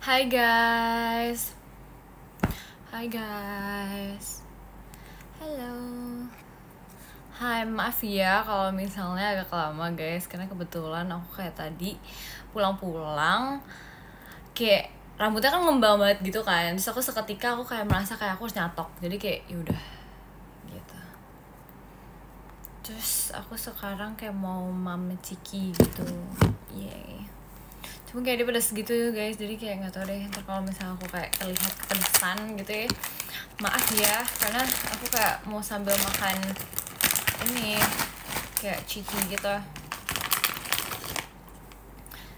Hai guys. Hai guys. Halo. Hai, maaf ya kalau misalnya agak lama guys, karena kebetulan aku kayak tadi pulang-pulang kayak rambutnya kan ngembang banget gitu kan. Terus aku seketika aku kayak merasa kayak aku harus nyatok. Jadi kayak yaudah gitu. Terus aku sekarang kayak mau mame ciki gitu. Yay. Cuma kayak dia pada segitu guys, jadi kayak nggak tahu deh ntar kalau misalnya aku kayak terlihat kepedesan gitu ya, maaf ya, karena aku kayak mau sambil makan ini kayak cheeky gitu.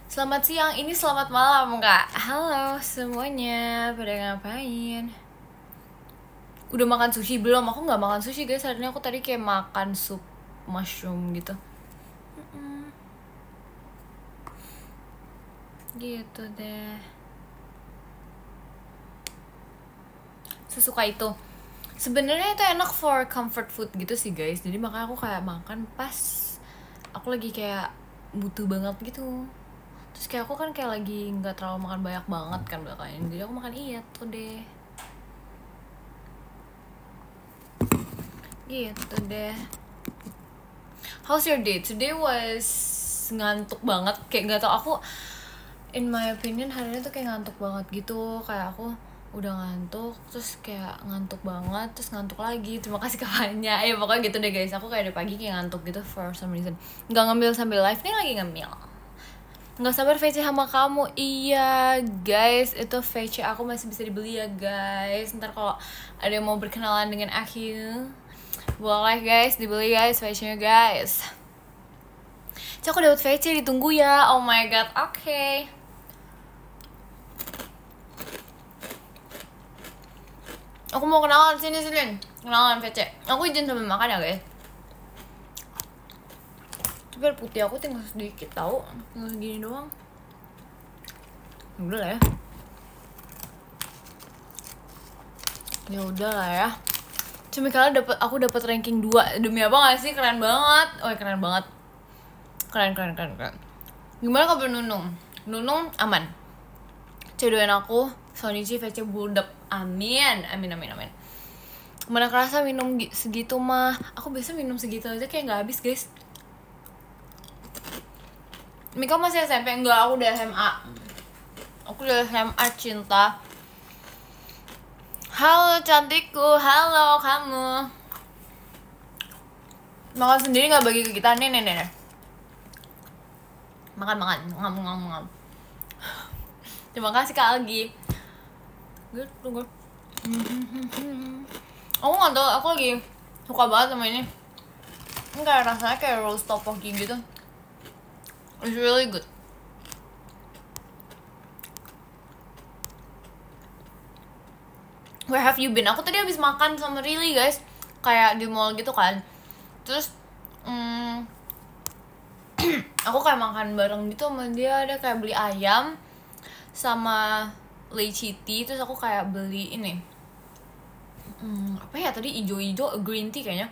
Selamat siang, ini selamat malam kak. Halo semuanya, pada ngapain? Udah makan sushi belum? Aku nggak makan sushi guys, hari ini aku tadi kayak makan sup mushroom gitu. Gitu deh, sesuka itu. Sebenarnya itu enak for comfort food gitu sih guys, jadi makanya aku kayak makan pas aku lagi kayak butuh banget gitu. Terus kayak aku kan kayak lagi nggak terlalu makan banyak banget kan belakangan, jadi aku makan tuh deh. Gitu deh. How's your day? Today was ngantuk banget, kayak nggak tau, aku in my opinion hari ini tuh kayak ngantuk banget gitu. Kayak aku udah ngantuk, terus kayak ngantuk banget, terus ngantuk lagi. Terima kasih kawannya. Ya pokoknya gitu deh guys, aku kayak dari pagi kayak ngantuk gitu for some reason. Nggak ngambil sambil live, nih lagi ngemil. Nggak sabar VC sama kamu. Iya guys, itu VC aku masih bisa dibeli ya guys. Ntar kalau ada yang mau berkenalan dengan aku, boleh guys, dibeli guys VC nya guys. Cak, aku dapet VC, ditunggu ya. Oh my god, oke. Aku mau kenalan, sini kenalan VC. Aku izin sambil makan ya guys. Tapi air putih aku tinggal sedikit tahu, tinggal segini doang. Udah lah ya. Ya udah lah ya. Cuma kalian aku dapat ranking 2. Demi apa gak sih? Keren banget. Oh keren banget. Keren. Gimana kabar Nunung? Nunung aman. Cedoin aku Sonichi VC buldep. Amin. Mana kerasa minum segitu mah. Aku biasa minum segitu aja kayak gak habis guys. Mika masih SMP? Enggak, aku udah SMA. Aku udah SMA cinta. Halo cantikku, halo kamu. Makan sendiri gak bagi ke kita? Nih. Makan, ngam. Terima kasih Kak Algi. Tunggu. Aku gak tau, aku lagi suka banget sama ini. Ini kayak rasanya kayak roast tteokbokki gitu. It's really good. Where have you been? Aku tadi habis makan sama Rilly guys, kayak di mall gitu kan. Terus aku kayak makan bareng gitu sama dia. Ada kayak beli ayam sama lechiti. Terus aku kayak beli ini apa ya tadi, ijo-ijo green tea kayaknya.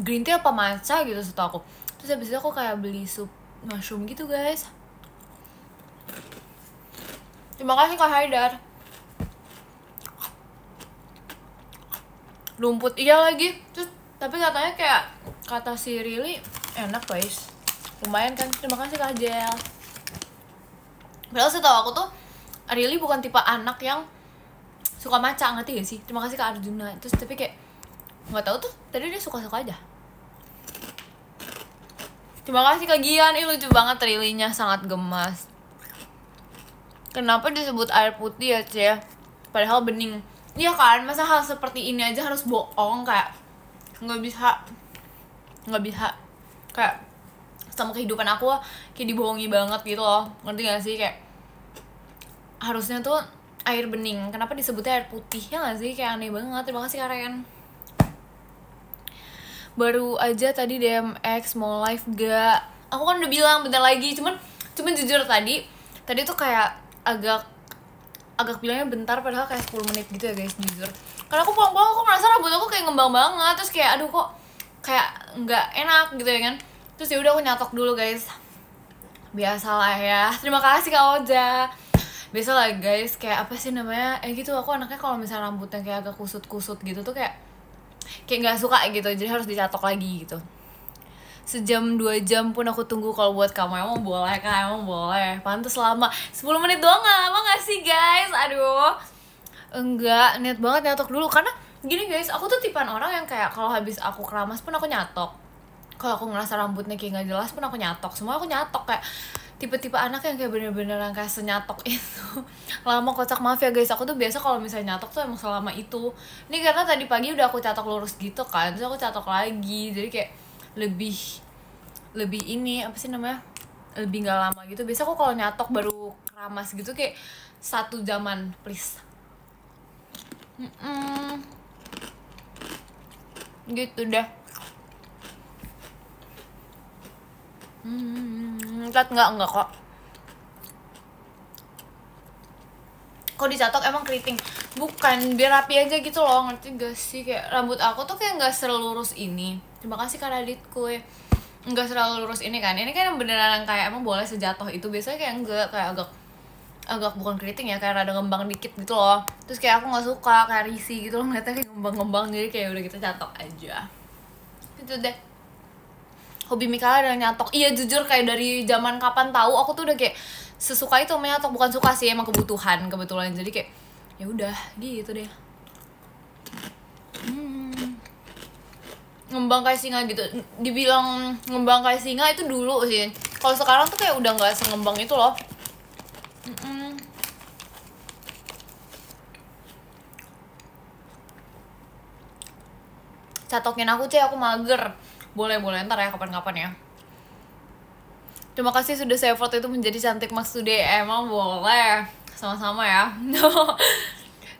Green tea apa matcha gitu setahu aku. Terus habis itu aku kayak beli sup mushroom gitu guys. Terima kasih Kak Haidar. Rumput iya lagi. Terus tapi katanya kayak kata si Rilly enak guys, lumayan kan. Terima kasih Kak Jel. Padahal setahu aku tuh Rilly bukan tipe anak yang suka matcha, ngerti gak sih? Terima kasih Kak Arjuna. Terus tapi kayak nggak tahu tuh tadi dia suka-suka aja. Terima kasih Kak Gian. Ih lucu banget, Rilly-nya sangat gemas. Kenapa disebut air putih ya Cie? Padahal bening. Iya kan, masa hal seperti ini aja harus bohong, kayak nggak bisa kayak sama kehidupan aku kayak dibohongi banget gitu loh, ngerti gak sih? Kayak harusnya tuh air bening, kenapa disebutnya air putih ya gak sih? Kayak aneh banget. Terima kasih Karen. Baru aja tadi DMX mau live gak? Aku kan udah bilang bentar lagi, cuman jujur tadi tuh kayak agak bilangnya bentar padahal kayak 10 menit gitu ya guys, jujur. Karena aku pulang-pulang aku merasa rambut aku kayak ngembang banget, terus kayak aduh kok kayak nggak enak gitu ya kan. Terus ya udah aku nyatok dulu guys. Biasalah ya. Terima kasih Kak Oja. biasa lah guys, kayak apa sih namanya, gitu aku anaknya kalau misalnya rambutnya kayak agak kusut-kusut gitu tuh kayak nggak suka gitu, jadi harus dicatok lagi gitu. Sejam 2 jam pun aku tunggu kalau buat kamu. Emang boleh kan? Emang boleh. Pantes lama. 10 menit doang gak lama gak sih guys? Aduh. Enggak, niat banget nyatok dulu. Karena gini guys, aku tuh tipean orang yang kayak kalau habis aku keramas pun aku nyatok. Kalau aku ngerasa rambutnya kayak gak jelas pun aku nyatok. Semua aku nyatok, kayak tipe-tipe anak yang kayak bener-bener yang kayak senyatok itu. Lama kocak, maaf ya guys, aku tuh biasa kalau misalnya nyatok tuh emang selama itu. Ini karena tadi pagi udah aku catok lurus gitu kan, terus aku catok lagi, jadi kayak lebih ini apa sih namanya, lebih nggak lama gitu. Biasa aku kalau nyatok baru keramas gitu kayak 1 jaman please. Gitu deh. Enggak kok dicatok emang keriting, bukan biar rapi aja gitu loh, ngerti gak sih? Kayak rambut aku tuh kayak nggak selurus ini. Terima kasih Kak Raditku ya. Nggak selalu lurus ini kan, ini kan beneran kayak emang boleh sejatuh itu. Biasanya kayak enggak, kayak agak bukan keriting ya, kayak rada ngembang dikit gitu loh. Terus kayak aku nggak suka, kayak risih gitu loh ngeliatnya kayak ngembang-ngembang, jadi kayak udah kita catok aja gitu deh. Hobi Mikala adalah nyatok. Iya jujur kayak dari zaman kapan tahu aku tuh udah kayak sesuka itu sama nyatok. Bukan suka sih, emang kebutuhan kebetulan, jadi kayak ya udah gitu deh. Ngembang kayak singa gitu, dibilang ngembang kayak singa itu dulu sih. Kalau sekarang tuh kayak udah nggak sengembang itu loh. Catokin aku aku mager. Boleh ntar ya kapan-kapan ya. Terima kasih sudah saya foto itu menjadi cantik Max Today. Emang boleh, sama-sama ya.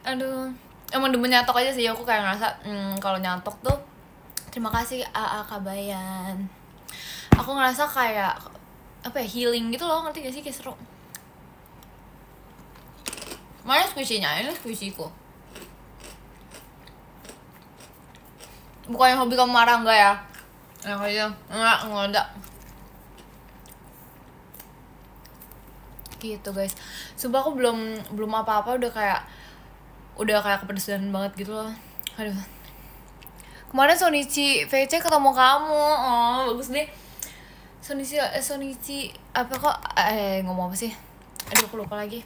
Aduh, emang demen nyatok aja sih. Aku kayak ngerasa kalau nyatok tuh, terima kasih AA Kabayan. Aku ngerasa kayak apa ya, healing gitu loh, ngerti gak sih? Kayak seru. Mana squishy-nya? Ini squishy-ku. Bukannya hobi kamu marah, enggak ya? Enggak ada. Gitu guys. Sumpah aku belum apa-apa udah kayak kepedesan banget gitu loh. Aduh. Kemarin Sonichi VC ketemu kamu. Oh, bagus deh. Sonichi apa kok ngomong apa sih? Aduh, aku lupa lagi.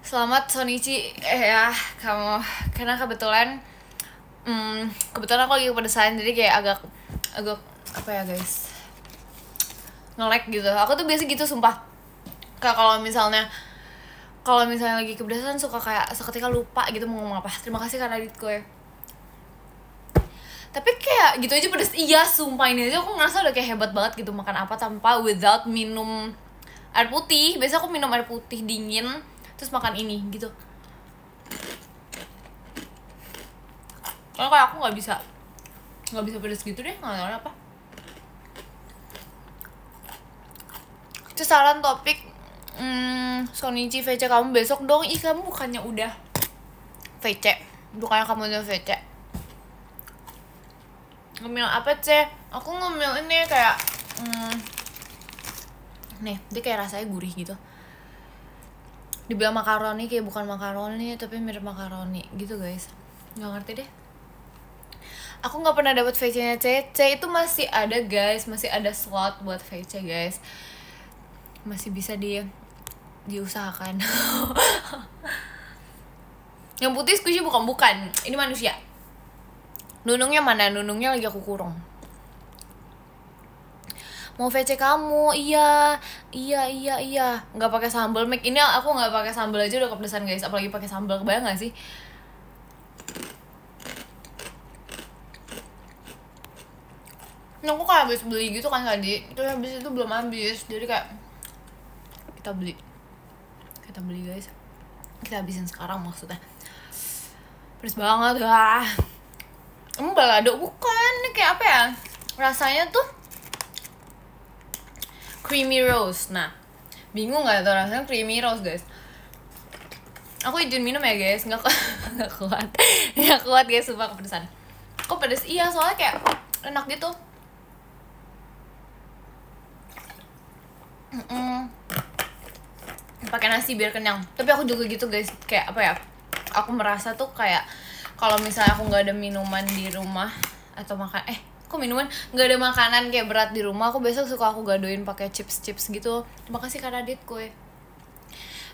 Selamat Sonichi ya kamu, karena kebetulan aku lagi kepedesan, jadi kayak agak apa ya guys, nge-lag gitu. Aku tuh biasa gitu sumpah. Kayak kalau misalnya lagi kepedesan suka kayak seketika lupa gitu mau ngomong apa. Terima kasih karena Aditku ya. Tapi kayak gitu aja pedes. Iya sumpah, ini aja aku ngerasa udah kayak hebat banget gitu makan apa tanpa without minum air putih. Biasa aku minum air putih dingin terus makan ini gitu. Kalau kayak aku nggak bisa pedes gitu deh, nggak tahu apa. Terus saran topik Sonichi VC kamu besok dong. Ih kamu bukannya udah VC, bukannya kamu udah VC. Ngemil apa C? Aku ngemil ini kayak nih, dia kayak rasanya gurih gitu. Dibilang makaroni, kayak bukan makaroni tapi mirip makaroni gitu guys. Nggak ngerti deh. Aku nggak pernah dapat VC-nya CC. Itu masih ada guys, masih ada slot buat VC guys. Masih bisa diusahakan. Yang putih squishy bukan. Ini manusia. Nunungnya mana? Nunungnya lagi aku kurung. Mau VC kamu, iya, nggak pakai sambal. Make ini aku nggak pakai sambal aja udah kepedesan guys, apalagi pakai sambal, kebayang nggak sih? Nah, aku kayak habis beli gitu kan tadi, terus habis itu belum habis, jadi kayak kita beli guys, kita habisin sekarang maksudnya. Pedes banget lah. Emang balado bukan? Ini kayak apa ya? Rasanya tuh creamy rose. Nah, bingung nggak tuh rasanya creamy rose guys? Aku izin minum ya guys, nggak kuat guys, sumpah kepedesan. Kok pedes? Iya, soalnya kayak enak gitu. pakai nasi biar kenyang. Tapi aku juga gitu guys, kayak apa ya, aku merasa tuh kayak kalau misalnya aku nggak ada minuman di rumah atau makan kok minuman, nggak ada makanan kayak berat di rumah, aku besok suka aku gadoin pakai chips gitu. Terima kasih Kak Radit kue.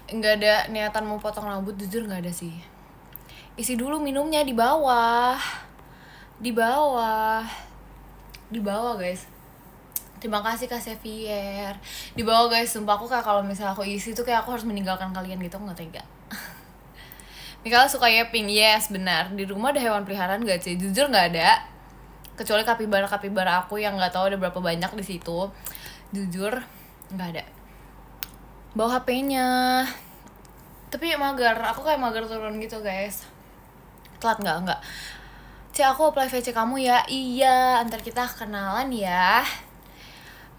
Nggak ada niatan mau potong rambut, jujur nggak ada sih. Isi dulu minumnya di bawah guys. Terima kasih Kak Xavier. Di bawah guys, sumpah aku kayak kalau misalnya aku isi tuh kayak aku harus meninggalkan kalian gitu, aku nggak tega. Mikala suka Yeping, yes benar. Di rumah ada hewan peliharaan gak sih? Jujur nggak ada. Kecuali kapibara aku yang nggak tahu ada berapa banyak di situ. Jujur nggak ada. Bawa HP-nya. Tapi mager, aku kayak mager turun gitu guys. Telat nggak? Aku apply VC kamu ya. Iya, antar kita kenalan ya.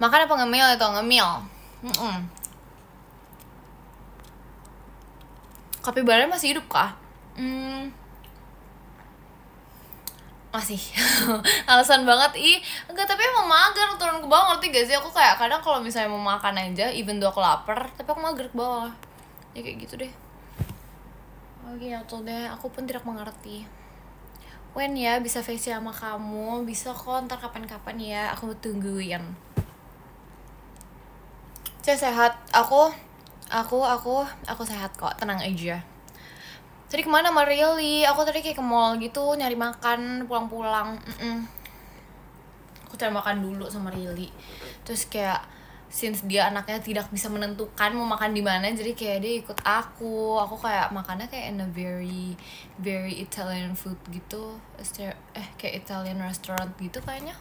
Makan apa ngemil atau ngemil? Kapibara masih hidup kah? Masih. Alasan banget enggak, tapi emang mager turun ke bawah, ngerti gak sih? Aku kayak kadang kalau misalnya mau makan aja, even though aku lapar, tapi aku mager ke bawah. Ya kayak gitu deh. Oke, nyatu deh, aku pun tidak mengerti. When ya bisa VC sama kamu? Bisa kok, ntar kapan-kapan ya, aku tungguin. Sehat, aku sehat kok, tenang aja. Tadi kemana sama Rilly? Aku tadi kayak ke mall gitu, nyari makan, pulang-pulang. Aku cari makan dulu sama Rilly. Terus kayak since dia anaknya tidak bisa menentukan mau makan di mana, jadi kayak dia ikut aku. Aku kayak makannya kayak in a very Italian food gitu, kayak Italian restaurant gitu kayaknya.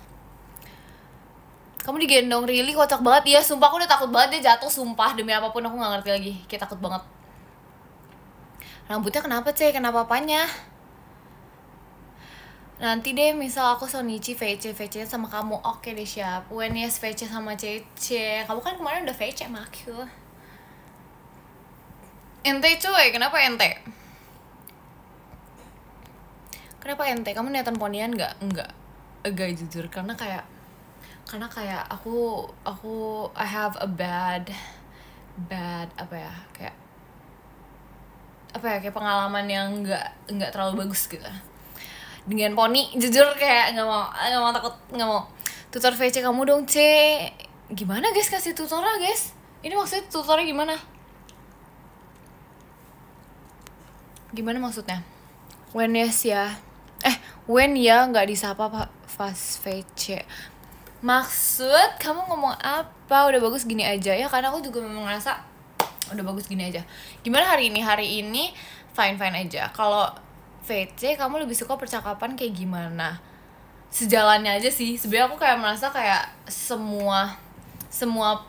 Kamu digendong Rilly, kocak banget. Iya, sumpah aku udah takut banget dia jatuh, sumpah. Demi apapun aku gak ngerti lagi, kayak takut banget. Rambutnya kenapa, Kenapa apanya? Nanti deh, misal aku Sonichi VC sama kamu. Oke deh, siap. When yes VC sama Cece. Kamu kan kemarin udah VC sama aku. Ente cuy, kenapa ente? Kenapa ente? Kamu niatan ponian gak? Enggak jujur, karena kayak aku I have a bad kayak pengalaman yang nggak terlalu bagus gitu dengan poni. Jujur kayak nggak mau tutor VC kamu dong, gimana guys, kasih tutornya guys, ini maksudnya tutornya gimana maksudnya? When ya nggak disapa Pak fast VC. Maksud kamu ngomong apa? Udah bagus gini aja ya, karena aku juga memang ngerasa udah bagus gini aja. Gimana hari ini fine aja. Kalau VC kamu lebih suka percakapan kayak gimana? Sejalannya aja sih. Sebenarnya aku kayak merasa kayak semua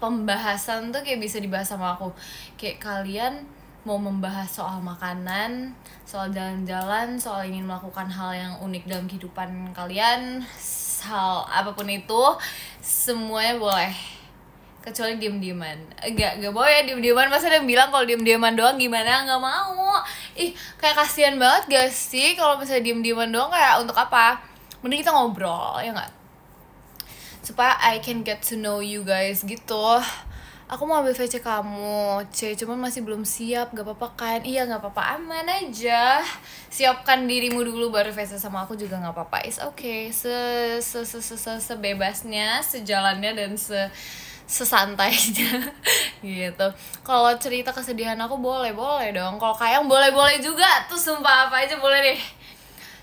pembahasan tuh kayak bisa dibahas sama aku. Kayak kalian mau membahas soal makanan, soal jalan-jalan, soal ingin melakukan hal yang unik dalam kehidupan kalian, hal apapun itu, semuanya boleh, kecuali diem-dieman. Enggak boleh diem-dieman. Masa ada yang bilang kalau diem-dieman doang gimana? Nggak mau. Kayak kasihan banget gak sih kalau misalnya diem-dieman doang, kayak untuk apa? Mending kita ngobrol, ya nggak? Supaya I can get to know you guys gitu. Aku mau ambil VC kamu, cuman masih belum siap. Gak apa-apa kan? Iya gak apa-apa, aman aja. Siapkan dirimu dulu baru VC sama aku juga gak apa-apa. It's okay, sebebasnya, sejalannya, dan sesantainya gitu. Kalau cerita kesedihan aku boleh dong. Kalau Kayang boleh juga. Tuh sumpah apa aja boleh deh.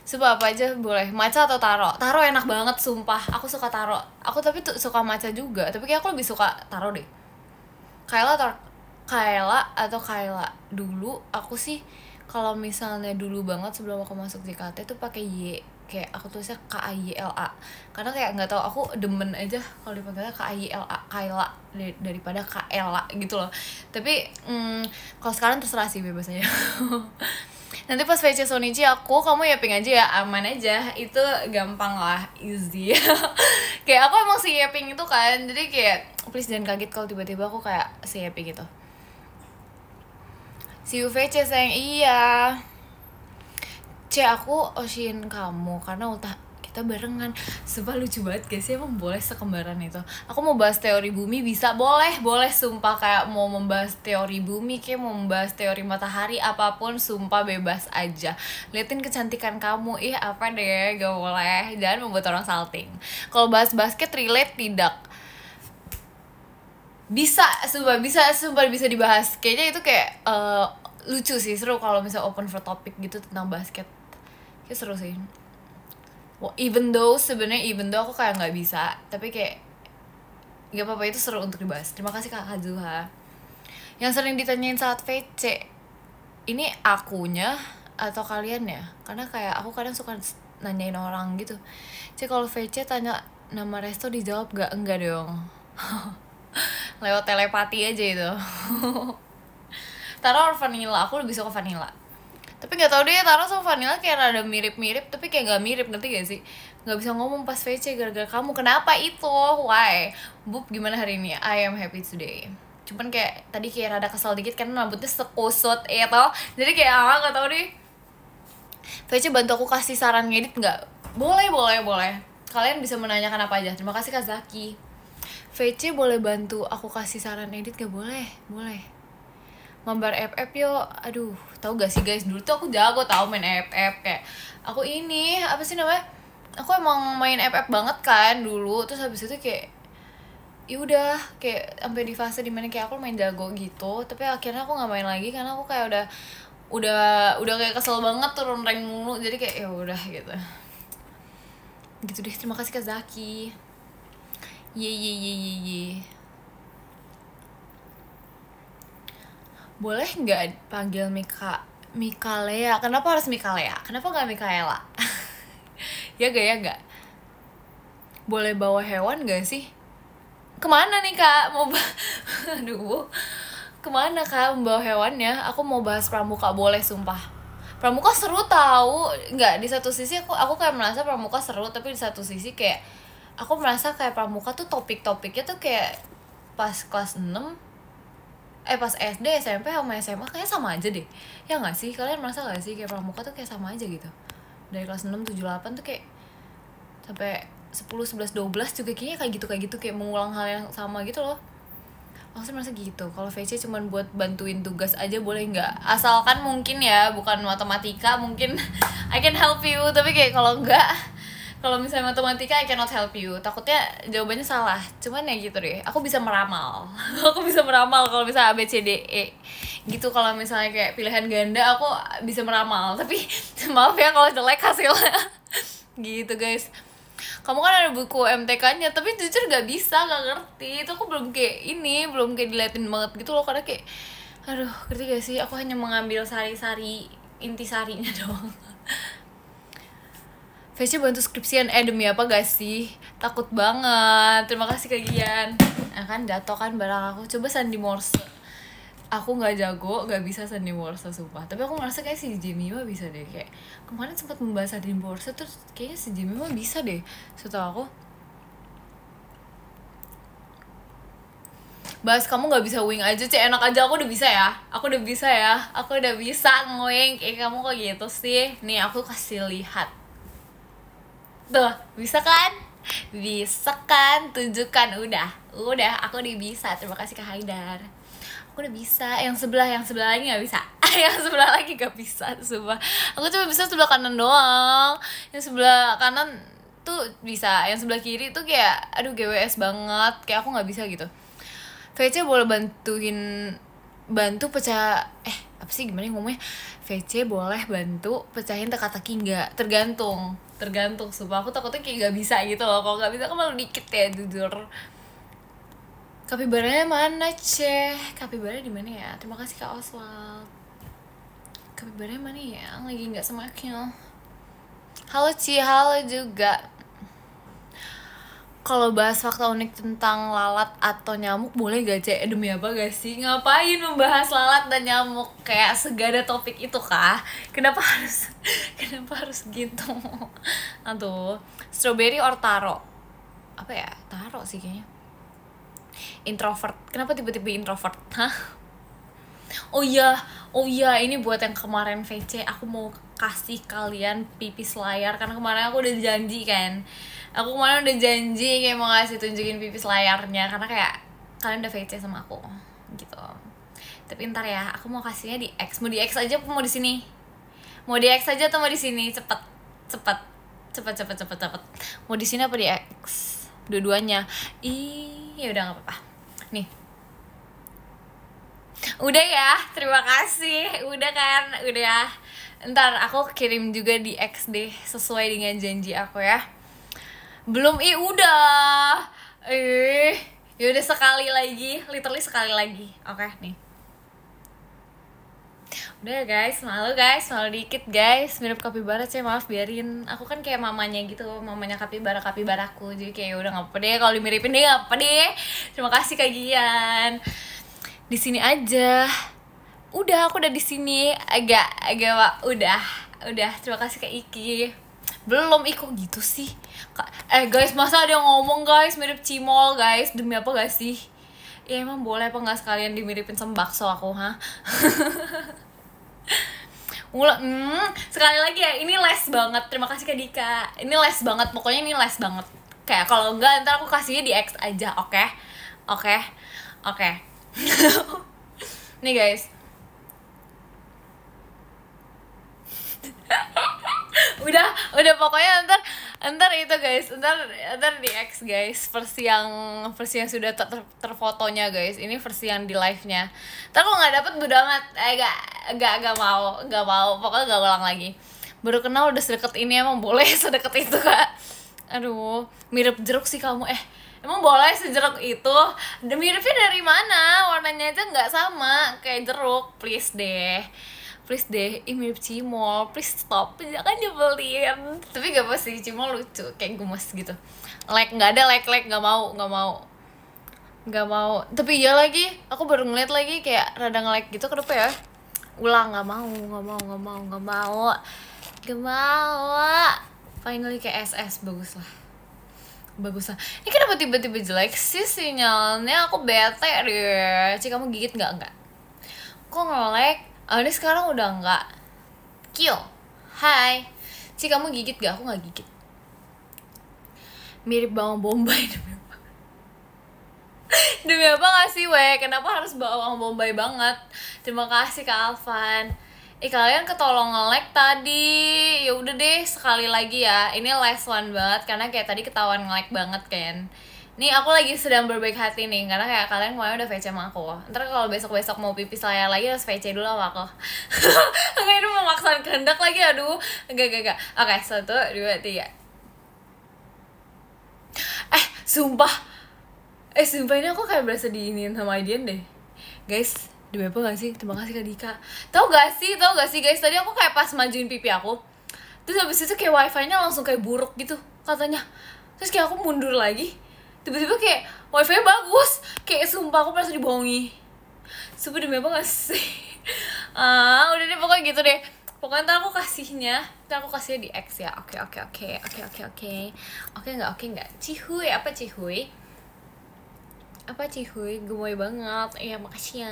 Sumpah apa aja boleh. Matcha atau taro? Taro enak banget sumpah. Aku suka taro. Aku tapi tuh suka matcha juga. Tapi kayak aku lebih suka taro deh. Kayla atau Kayla. Dulu aku sih kalau misalnya dulu banget sebelum aku masuk JKT tuh pakai Y, kayak aku tulisnya KAYLA, karena kayak nggak tahu, aku demen aja kalau dipanggilnya KAYLA, Kayla, daripada Kayla gitu loh. Tapi kalau sekarang terserah sih, bebas aja. Nanti pas VC Sonichi kamu Yeping aja ya, aman aja, itu gampang lah, easy. Kayak aku emang si Yeping itu kan, jadi kayak please jangan kaget kalau tiba-tiba aku kayak si Yeping gitu. See you VC sayang. Iya, aku Oshin kamu karena kita barengan. Sumpah lucu banget guys, emang boleh sekembaran itu. Aku mau bahas teori bumi bisa, boleh sumpah. Kayak mau membahas teori bumi, kayak mau membahas teori matahari, apapun sumpah bebas aja. Liatin kecantikan kamu, ih apa deh, gak boleh. Jangan membuat orang salting. Kalau bahas basket relate tidak. Bisa dibahas. Kayaknya itu kayak lucu sih, seru kalau misalnya open for topic gitu tentang basket. Kayak seru sih. Well, even though aku kayak nggak bisa, tapi kayak nggak apa-apa, itu seru untuk dibahas. Terima kasih Kak Hazuha. Yang sering ditanyain saat VC, ini akunya atau kalian ya? Karena kayak aku kadang suka nanyain orang gitu. Cek kalau VC tanya nama resto dijawab gak? Enggak dong. Lewat telepati aja itu. Taro or vanilla, aku lebih suka vanilla. Tapi nggak tahu deh, Taro sama vanilla kayak rada mirip-mirip, tapi kayak nggak mirip, ngerti gak sih? Nggak bisa ngomong pas VC gara-gara kamu. Kenapa itu? Why? Bub, gimana hari ini? I am happy today. Cuman kayak tadi kayak rada kesel dikit karena rambutnya sekusut ya toh. Jadi kayak nggak tahu deh. VC bantu aku kasih saran ngedit nggak? Boleh. Kalian bisa menanyakan apa aja. Terima kasih Kak Zaki. VC boleh bantu aku kasih saran edit gak? Boleh. Mambar FF yo, aduh, tahu gak sih guys, dulu tuh aku jago tahu main FF. Kayak aku ini apa sih namanya, aku emang main FF banget kan dulu. Terus habis itu kayak ya udah kayak sampai di fase dimana kayak aku main jago gitu, tapi akhirnya aku nggak main lagi karena aku kayak udah kayak kesel banget turun rank mulu. Jadi kayak ya udah gitu deh. Terima kasih Kak Zaki. Ye. Boleh nggak panggil Mikalea? Kenapa harus Mikalea? Kenapa nggak Mikaela? ya gak? Boleh bawa hewan gak sih? Kemana nih Kak? Aduh, kemana Kak membawa hewannya? Aku mau bahas pramuka, boleh sumpah. Pramuka seru tahu. Nggak, di satu sisi aku kayak merasa pramuka seru, tapi di satu sisi kayak aku merasa kayak pramuka tuh topik-topiknya tuh kayak pas kelas 6 pas SD, SMP sama SMA kayaknya sama aja deh. Ya nggak sih? Kalian merasa nggak sih kayak pramuka tuh kayak sama aja gitu? Dari kelas 6, 7, 8 tuh kayak sampai 10, 11, 12 juga kayaknya kayak gitu kayak mengulang hal yang sama gitu loh. Maksudnya merasa gitu. Kalau VC cuman buat bantuin tugas aja boleh nggak? Asalkan mungkin ya bukan matematika, mungkin I can help you. Tapi kayak kalau kalau misalnya matematika I cannot help you. Takutnya jawabannya salah. Cuman ya gitu deh. Aku bisa meramal. Kalau misalnya A B C D E. Gitu kalau misalnya kayak pilihan ganda aku bisa meramal. Tapi maaf ya kalau jelek hasilnya. Gitu guys. Kamu kan ada buku MTK-nya, tapi jujur gak ngerti. Itu aku belum kayak diliatin banget gitu loh. Karena kayak aduh, ngerti gak sih? Aku hanya mengambil sari-sari, intisarinya doang. VC bantu skripsian, demi apa gak sih? Takut banget. Terima kasih Kak Gian. Kan jatuh kan barang aku. Coba sandi Morse. Aku gak jago, gak bisa sandi Morse sumpah. Tapi aku ngerasa kayak si Jemima bisa deh. Kayak kemarin sempat membahas sandi Morse, terus kayaknya si Jemima bisa deh, setahu aku. Bahas kamu gak bisa wing aja, enak aja. Aku udah bisa ya. Aku udah bisa ngewing. Kayak kamu kok gitu sih. Nih aku kasih lihat. Tuh, bisa kan? Tunjukkan. Udah, aku udah bisa. Terima kasih Kak Haidar. Aku udah bisa. Yang sebelah lagi gak bisa. Yang sebelah lagi gak bisa, sumpah. Aku cuma bisa sebelah kanan doang. Yang sebelah kanan tuh bisa. Yang sebelah kiri tuh kayak aduh GWS banget. Kayak aku gak bisa gitu. VC boleh bantu pecah apa sih gimana ngomongnya? VC boleh bantu pecahin teka-teki nggak? Tergantung sumpah. Aku takutnya kayak gak bisa gitu loh. Kalau gak bisa kan malu dikit ya, jujur. Kapibaranya mana Ceh? Kapibaranya di mana ya? Terima kasih Kak Oswald. Kapibaranya mana ya? Lagi nggak semaknya. Halo Ci, halo juga. Kalau bahas fakta unik tentang lalat atau nyamuk boleh gak Cek? Demi apa gak sih? Ngapain membahas lalat dan nyamuk? Kayak segada topik itu kah? Kenapa harus gitu? Aduh. Strawberry or taro? Apa ya? Taro sih kayaknya. Introvert. Kenapa tiba-tiba introvert? Hah? Oh iya, ini buat yang kemarin VC. Aku mau kasih kalian pipis layar, karena kemarin aku udah janji kan. Aku kemarin udah janji kayak mau ngasih tunjukin pipis layarnya, karena kayak kalian udah VC sama aku gitu. Tapi ntar ya, aku mau kasihnya di X. Mau di X aja apa mau di sini? Mau di X aja atau mau di sini? Cepet. Mau di sini apa di X? Dua-duanya. Ya udah nggak apa-apa. Nih. Udah ya, terima kasih. Udah kan? Udah. Ntar aku kirim juga di X deh, sesuai dengan janji aku ya. Belum, udah. Ya udah sekali lagi, literally sekali lagi. Oke, nih. Udah ya guys, malu dikit guys. Mirip kapibara sih, maaf biarin. Aku kan kayak mamanya gitu, mamanya kapibaraku. Jadi kayak udah nggak apa deh, kalau dimiripin deh nggak apa deh. Terima kasih Kak Gian. Di sini aja. Udah, aku udah di sini. Agak udah. Terima kasih Kak Iki. Belum, kok gitu sih. Guys, masa ada yang ngomong guys mirip cimol guys? Demi apa gak sih? Ya emang boleh apa nggak sekalian dimiripin sama bakso aku, ha? Sekali lagi ya, ini les banget. Terima kasih Kak Dika. Ini les banget, pokoknya ini les banget. Kayak kalau enggak ntar aku kasihnya di X aja, oke? Nih guys. udah pokoknya ntar itu guys, ntar di X guys, versi yang sudah terfotonya guys. Ini versi yang di live nya. Ntar kalau nggak dapet bodo amat. Gak mau, pokoknya gak ulang lagi. Baru kenal udah sedekat ini, emang boleh sedekat itu Kak? Aduh, mirip jeruk sih kamu. Emang boleh sejeruk itu? Miripnya dari mana? Warnanya aja nggak sama kayak jeruk. Please deh, mirip cimol. Please stop, jangan nyebelin. Tapi gak apa sih, cimol lucu, kayak gemes gitu. Nggak ada like, nggak mau. Tapi iya lagi, aku baru ngeliat lagi kayak rada nge-like gitu. Kenapa ya? Ulang, nggak mau. Finally kayak SS, bagus lah. Ini kenapa tiba-tiba jelek sih sinyalnya? Aku bete deh. Cik, kamu gigit nggak? Kok nge-like? Ini sekarang udah nggak. Kill. Hai. Cik, kamu gigit gak? Aku nggak gigit. Mirip bawang bombay. Demi apa gak sih, kenapa harus bawang bombay banget? Terima kasih Kak Alvan. Kalian ketolong nge-like tadi. Ya udah deh, sekali lagi ya. Ini last one banget karena kayak tadi ketahuan nge-like banget kan. Nih aku lagi sedang berbaik hati nih, karena kayak kalian kemarin udah VC sama aku. Ntar kalau besok-besok mau pipis layar lagi harus VC dulu sama aku. Enggak, ini memaksakan kehendak lagi, aduh. Enggak. Oke, 1, 2, 3. Sumpah ini aku kayak berasa diinin sama Adian deh. Guys, demi apa gak sih? Terima kasih Kak Dika. Tau gak sih guys, tadi aku kayak pas majuin pipi aku, terus habis itu kayak wifi-nya langsung kayak buruk gitu katanya. Terus kayak aku mundur lagi, tiba-tiba kayak wifi-nya bagus. Kayak sumpah aku merasa dibohongi. Sumpah, demi apa gak sih? Udah deh, pokoknya gitu deh. Pokoknya ntar aku kasihnya di X ya. Oke. Oke nggak? Cihuy, apa cihuy? Gemoy banget. Iya, makasih ya.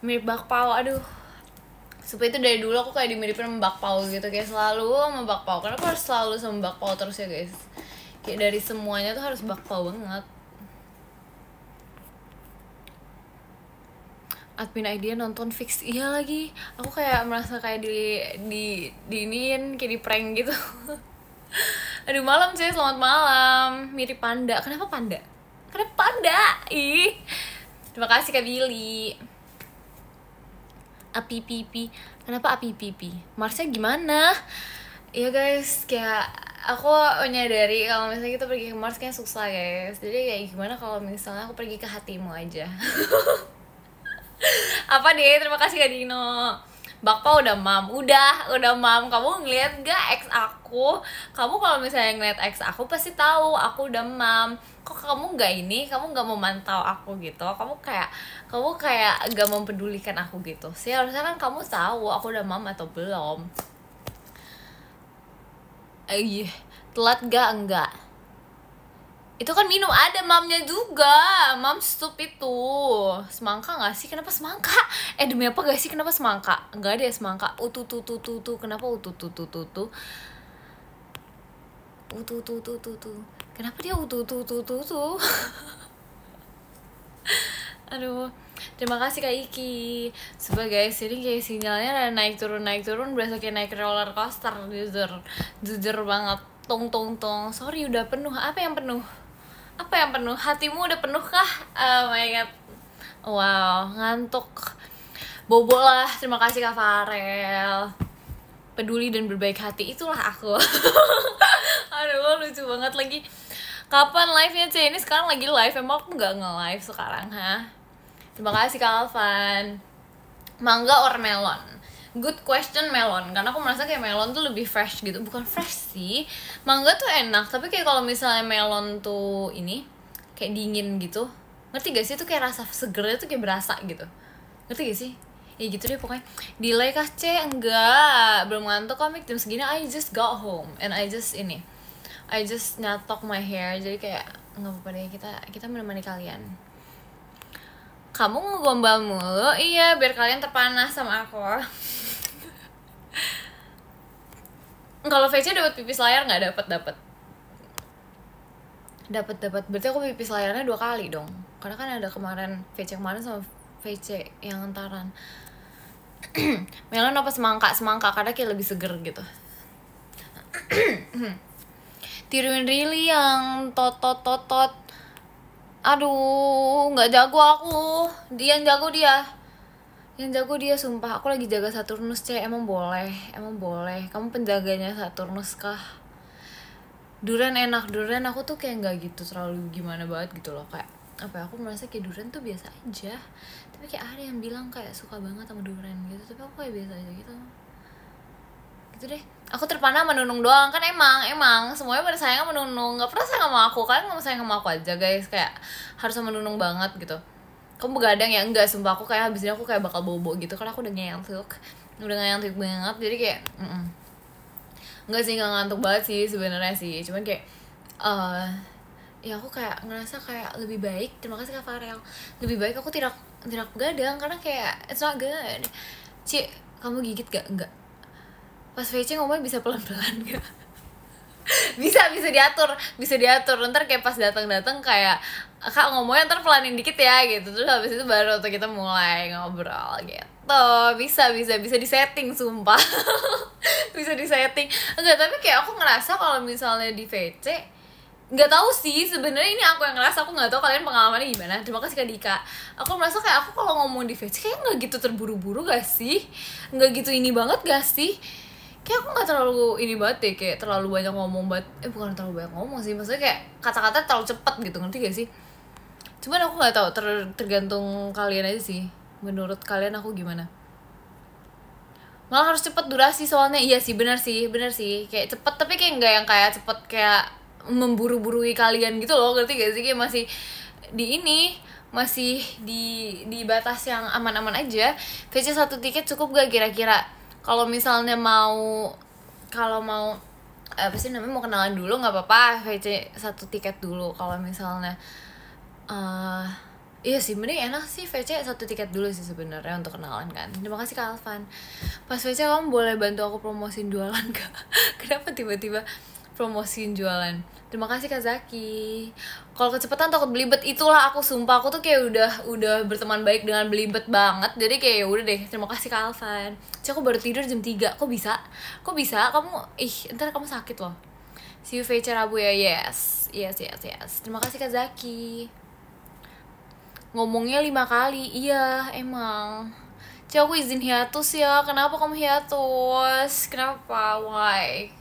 Mirip bakpao, aduh. Supaya itu dari dulu aku kayak dimiripin sama bakpao gitu, kayak selalu sama bakpao. Kenapa harus selalu sama bakpao terus ya guys? Kayak dari semuanya tuh harus bakpao banget. Admin idea nonton fix, iya lagi. Aku kayak merasa kayak diinin, kayak di prank gitu. Aduh, malam sih, selamat malam. Mirip panda. Kenapa panda? Terima kasih Kak Billy. Api pipi. Kenapa api pipi? Marsnya gimana? Iya guys, kayak aku menyadari kalau misalnya kita pergi ke Mars kayak susah guys. Jadi kayak gimana kalau misalnya aku pergi ke hatimu aja. Apa deh, terima kasih Kak Dino. Bakpao udah mam. Kamu ngeliat gak X aku? Kamu kalau misalnya ngeliat X aku pasti tahu aku udah mam. Kok kamu gak memantau aku gitu? Kamu kayak gak mempedulikan aku gitu sih. Harusnya kan kamu tahu aku udah mam atau belum. Telat gak? Enggak. Itu kan minum, ada mamnya juga. Mam sup itu. Semangka gak sih? Kenapa semangka? Demi apa gak sih? Kenapa semangka? Gak ada ya semangka. Utu. Kenapa utu. Utu. Kenapa dia utu. Aduh. Terima kasih Kak Iki. Sebagai ini kayak sinyalnya naik turun berasa kayak naik roller coaster. Jujur banget. Tong. Sorry udah penuh. Apa yang penuh? Hatimu udah penuh kah? Oh my god. Wow, ngantuk. Bobo lah. Terima kasih Kak Farel. Peduli dan berbaik hati, itulah aku. Aduh, lucu banget lagi. Kapan live-nya C? Ini sekarang lagi live. Emang aku gak nge-live sekarang, ha? Terima kasih Kak Alvan. Mangga or melon? Good question, melon. Karena aku merasa kayak melon tuh lebih fresh gitu. Bukan fresh sih, mangga tuh enak. Tapi kayak kalau misalnya melon tuh ini kayak dingin gitu, ngerti gak sih? Tuh kayak rasa segernya tuh kayak berasa gitu. Ngerti gak sih? Ya gitu deh pokoknya. Delay kah C? Enggak, belum ngantuk komik jam segini. I just got home and I just nyatok my hair. Jadi kayak nggak apa-apa deh, kita menemani kalian. Kamu ngegombal mulu? Iya, biar kalian terpanas sama aku. Kalau VC dapat pipis layar nggak? Dapat. Berarti aku pipis layarnya 2 kali dong. Karena kan ada kemarin VC kemarin sama VC yang antaran. Melon apa semangka karena kayak lebih seger gitu. Tiruin Rili yang totot. Aduh, nggak jago aku. Yang jago dia sumpah. Aku lagi jaga Saturnus C. Emang boleh. Kamu penjaganya Saturnus kah? Durian enak. Durian aku tuh kayak nggak gitu terlalu gimana banget gitu loh. Kayak apa? Aku merasa kayak durian tuh biasa aja. Tapi kayak ada yang bilang kayak suka banget sama durian gitu. Tapi aku kayak biasa aja gitu. Gitu deh. Aku terpana sama Nunung doang. Kan emang semuanya pada sayang sama Nunung. Gak pernah sayang sama aku. Kalian gak sayang sama aku aja guys. Kayak harus sama Nunung banget gitu. Kamu begadang ya? Enggak, sumpah aku kayak habis ini aku kayak bakal bobo gitu. Karena aku udah ngantuk banget. Jadi kayak enggak sih, gak ngantuk banget sih sebenarnya sih. Cuman kayak ya aku kayak ngerasa kayak lebih baik. Terima kasih Kak Farel. Lebih baik aku tidak begadang. Karena kayak it's not good. Ci, kamu gigit gak? Enggak. Pas VC ngomongnya bisa pelan-pelan gak? bisa diatur. Ntar kayak pas datang kayak Kak ngomongnya ntar pelanin dikit ya gitu. Terus habis itu baru tuh kita mulai ngobrol gitu. Bisa disetting sumpah. Bisa disetting. Enggak, tapi kayak aku ngerasa kalau misalnya di VC nggak tahu sih sebenarnya, ini aku yang ngerasa. Aku nggak tahu kalian pengalamannya gimana. Terima kasih Kak Dika. Aku merasa kayak aku kalau ngomong di VC kayak nggak gitu terburu-buru gak sih, nggak gitu ini banget gak sih. Kayak aku nggak terlalu ini banget deh, kayak terlalu banyak ngomong banget. Bukan terlalu banyak ngomong sih, maksudnya kayak kata-kata terlalu cepat gitu, ngerti gak sih? Cuman aku nggak tahu, tergantung kalian aja sih. Menurut kalian aku gimana? Malah harus cepet durasi soalnya. Iya sih, benar sih kayak cepet, tapi kayak nggak yang kayak cepet kayak memburu-burui kalian gitu loh, ngerti gak sih? Kayak masih di batas yang aman-aman aja. VC 1 tiket cukup gak kira-kira? Kalau misalnya mau apa sih namanya, mau kenalan dulu nggak apa-apa, VC 1 tiket dulu. Kalau misalnya iya sih, mending enak sih VC 1 tiket dulu sih sebenarnya untuk kenalan kan. Terima kasih Kak Alvan. Pas VC kamu boleh bantu aku promosiin jualan gak? Kenapa tiba-tiba promosiin jualan? Terima kasih Kak Zaki. Kalau kecepatan takut belibet, itulah aku sumpah. Aku tuh kayak udah berteman baik dengan belibet banget. Jadi kayak ya udah deh. Terima kasih Kak Alvan. Cik, aku baru tidur jam 3. Kok bisa? Kamu ntar kamu sakit loh. See you VC Rabu ya. Yes. Terima kasih Kak Zaki. Ngomongnya 5 kali. Iya, emang. Cik, aku izin hiatus ya. Kenapa kamu hiatus? Kenapa? Why?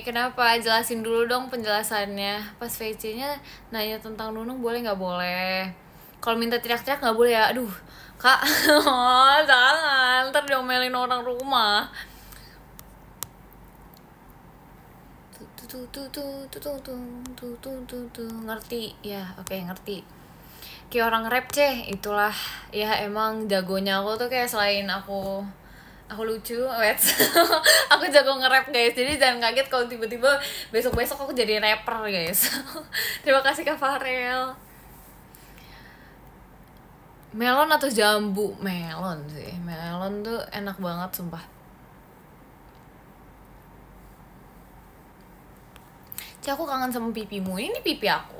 Kenapa? Jelasin dulu dong penjelasannya. Pas VC-nya nanya tentang Nunung boleh nggak? Boleh. Kalau minta teriak-teriak nggak boleh ya? Aduh, Kak. Jangan. Ntar diomelin orang rumah. Ngerti? Ya, oke, ngerti. Kayak orang rap Itulah. Ya emang jagonya aku tuh kayak selain aku aku lucu, wait. Aku jago nge-rap guys, jadi jangan kaget kalau tiba-tiba besok-besok aku jadi rapper guys. Terima kasih Kak Farel. Melon atau jambu? Melon sih, melon tuh enak banget sumpah. Aku kangen sama pipimu. Ini pipi aku.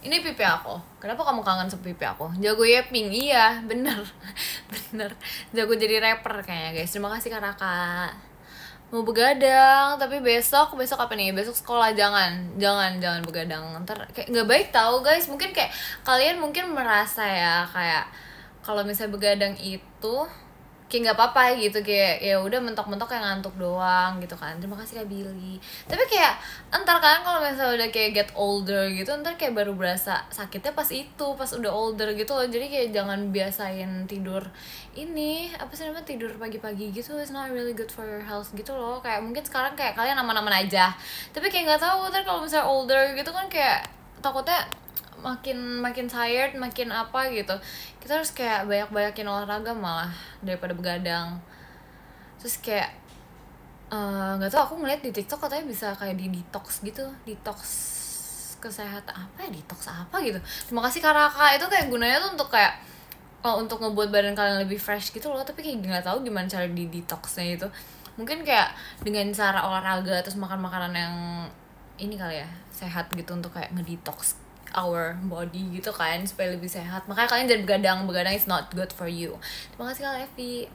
Ini pipi aku. Kenapa kamu kangen sama pipi aku? Jago yaping, iya, bener. Bener. Jago jadi rapper kayaknya guys. Terima kasih Kak Raka. Mau begadang, tapi besok apa nih? Besok sekolah, jangan begadang. Ntar kayak nggak baik tahu guys. Mungkin kayak kalian mungkin merasa ya kayak kalau misalnya begadang itu kayak nggak apa-apa gitu, kayak ya udah mentok-mentok kayak ngantuk doang gitu kan. Terima kasih Kak Billy. Tapi kayak entar kalian kalau misalnya udah kayak get older gitu, entar kayak baru berasa sakitnya pas udah older gitu loh. Jadi kayak jangan biasain tidur ini apa sih namanya, tidur pagi-pagi gitu. It's not really good for your health gitu loh. Kayak mungkin sekarang kayak kalian aman-aman aja, tapi kayak nggak tahu ntar kalau misalnya older gitu kan kayak takutnya makin tired, makin apa gitu. Kita harus kayak banyakin olahraga malah daripada begadang. Terus kayak nggak tahu, aku ngeliat di TikTok katanya bisa kayak di detox gitu, detox kesehatan apa ya, detox apa gitu. Terima kasih Kak Raka. Itu kayak gunanya tuh untuk kayak untuk ngebuat badan kalian lebih fresh gitu loh. Tapi kayak nggak tahu gimana cara di detoxnya itu. Mungkin kayak dengan cara olahraga terus makan makanan yang ini kali ya, sehat gitu, untuk kayak ngedetox our body gitu kan, supaya lebih sehat. Makanya kalian jangan begadang is not good for you. Terima kasih Kak Levi.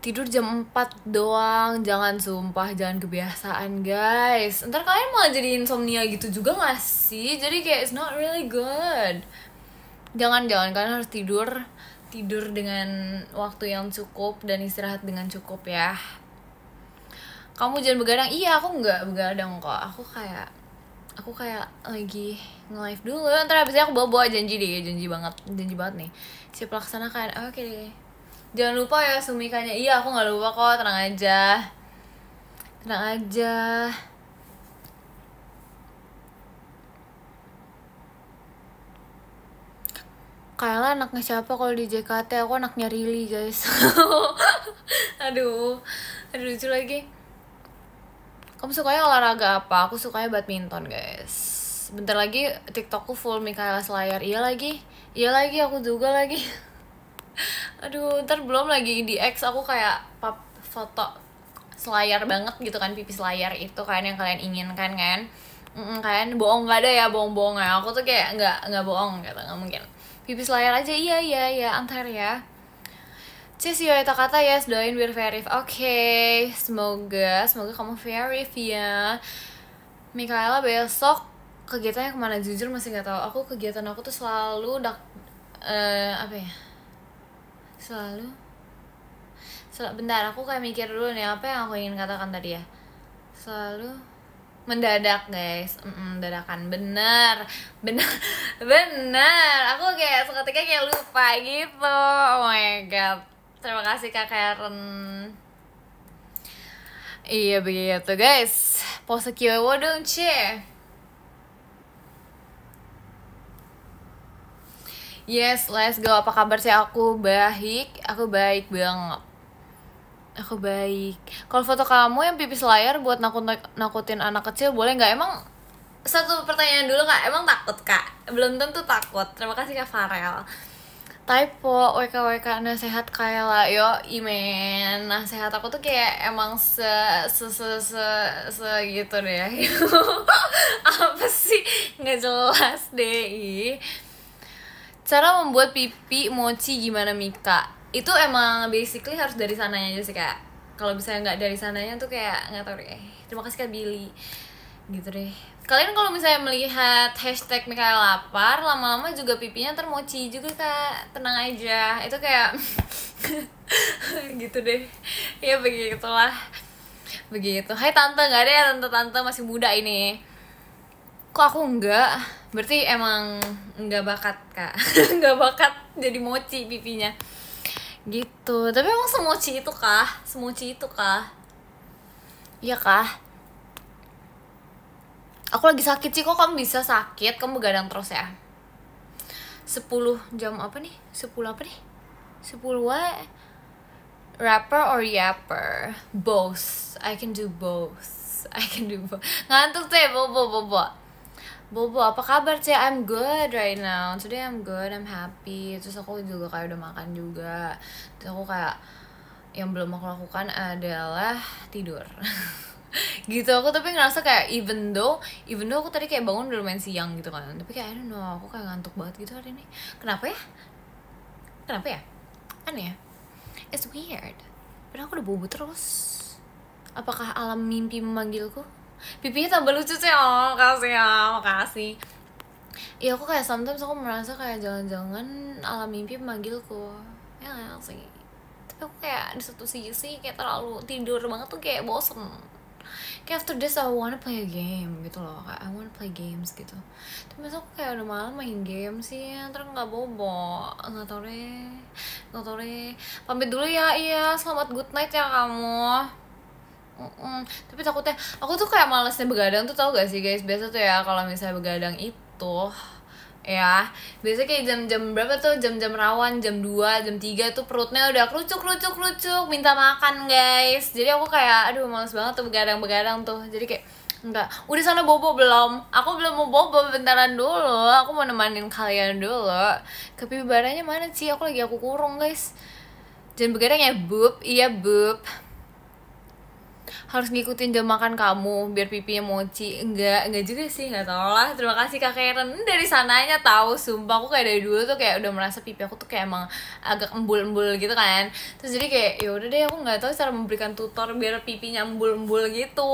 Tidur jam 4 doang, jangan, sumpah jangan kebiasaan guys. Ntar kalian malah jadi insomnia gitu juga gak sih? Jadi kayak it's not really good. Jangan, kalian harus tidur dengan waktu yang cukup dan istirahat dengan cukup ya. Kamu jangan begadang. Iya, aku nggak begadang kok. Aku kayak lagi nge-live dulu. Ntar abisnya aku bawa janji banget nih. Siap laksanakan. Oke deh. Jangan lupa ya sumikanya. Iya, aku nggak lupa kok. Tenang aja. Kayla anaknya siapa kalau di JKT? Aku anaknya Rili guys. Aduh lucu lagi. Kamu sukanya olahraga apa? Aku sukanya badminton guys. Bentar lagi TikTokku full Mikaela Selayar. Iya lagi aku juga lagi. Aduh, ntar belum lagi di X aku kayak foto Selayar banget gitu kan, pipi Selayar itu kan yang kalian inginkan kan. Kan bohong, nggak ada ya bohong ya. Aku tuh kayak nggak bohong gitu, nggak mungkin. Pipi Selayar aja, iya antar ya. Cis Yoeta kata yes, doain biar verif. Oke, semoga kamu verif ya. Mikaela besok kegiatannya kemana? Jujur masih nggak tahu. Kegiatan aku tuh selalu apa ya? Bentar, aku kayak mikir dulu nih apa yang aku ingin katakan tadi ya. Selalu mendadak guys, dadakan, bener. Aku kayak seketika kayak lupa gitu. Oh my god. Terima kasih Kak Karen. Iya begitu guys. Pose Kyowo dong cie. Yes, let's go. Apa kabar sih? Aku baik banget. Aku baik. Kalau foto kamu yang pipis layar buat nakutin anak kecil boleh nggak? Emang satu pertanyaan dulu Kak, emang takut Kak? Belum tentu takut. Terima kasih Kak Farel. Typo, WK nasehat Kayla. Yo, imen. Nasehat aku tuh kayak emang gitu deh. Apa sih? Nggak jelas deh. Cara membuat pipi mochi gimana Mika? Itu emang basically harus dari sananya aja sih Kak. Kalau misalnya nggak dari sananya tuh kayak nggak tahu deh. Terima kasih Kak Billy. Gitu deh. Kalian kalau misalnya melihat hashtag Mikael lapar, lama-lama juga pipinya termochi juga Kak. Tenang aja. Itu kayak gitu deh. Ya begitulah. Begitu. Hai Tante, nggak ada ya Tante masih muda ini. Kok aku enggak? Berarti emang enggak bakat Kak. Enggak bakat jadi mochi pipinya. Gitu. Tapi emang semochi itu kah? Iya kah? Aku lagi sakit sih, kok kamu bisa sakit? Kamu begadang terus ya? 10 jam apa nih? 10 apa nih? 10 what? Rapper or yapper? Both. I can do both. Ngantuk tuh ya, Bobo, apa kabar Cie? I'm good right now. Today I'm good, I'm happy. Terus aku juga kayak udah makan juga. Terus aku kayak yang belum aku lakukan adalah tidur. Gitu aku tapi ngerasa kayak even though aku tadi kayak bangun udah lumayan siang gitu kan. Tapi kayak I don't know, aku kayak ngantuk banget gitu hari ini. Kenapa ya? Aneh ya? It's weird. Padahal aku udah bobo terus. Apakah alam mimpi memanggilku? Pipinya tambah lucu sih, makasih. Iya aku kayak sometimes aku merasa kayak jangan-jangan alam mimpi memanggilku. Ya gak sih? Tapi aku kayak di satu sisi kayak terlalu tidur banget tuh kayak bosen. Kayak after this I wanna play a game gitu loh. Kayak I wanna play games gitu. Tapi masa aku kayak udah malam main game sih, ntar gak bobo. Gak tau deh. Pamit dulu ya, iya selamat good night ya kamu. Tapi takutnya aku tuh kayak malesnya begadang tuh, tau gak sih guys? Biasa tuh ya kalau misalnya begadang itu ya biasanya kayak jam-jam berapa tuh, jam-jam rawan, jam 2, jam 3 tuh perutnya udah kerucuk minta makan guys. Jadi aku kayak aduh males banget tuh begadang tuh. Jadi kayak enggak, udah sana bobo belum? Aku belum mau bobo, bentaran dulu. Aku mau nemanin kalian dulu. Kepibarannya mana sih? Aku kurung guys. Jangan begadang ya bub. Iya bub, harus ngikutin jam makan kamu biar pipinya mochi. Enggak juga sih, nggak tau lah. Terima kasih Kak Karen dari sananya tahu. Sumpah aku kayak dari dulu tuh kayak udah merasa pipi aku tuh kayak emang agak embul-embul gitu kan. Terus jadi kayak ya udah deh, aku nggak tahu cara memberikan tutor biar pipinya embul-embul gitu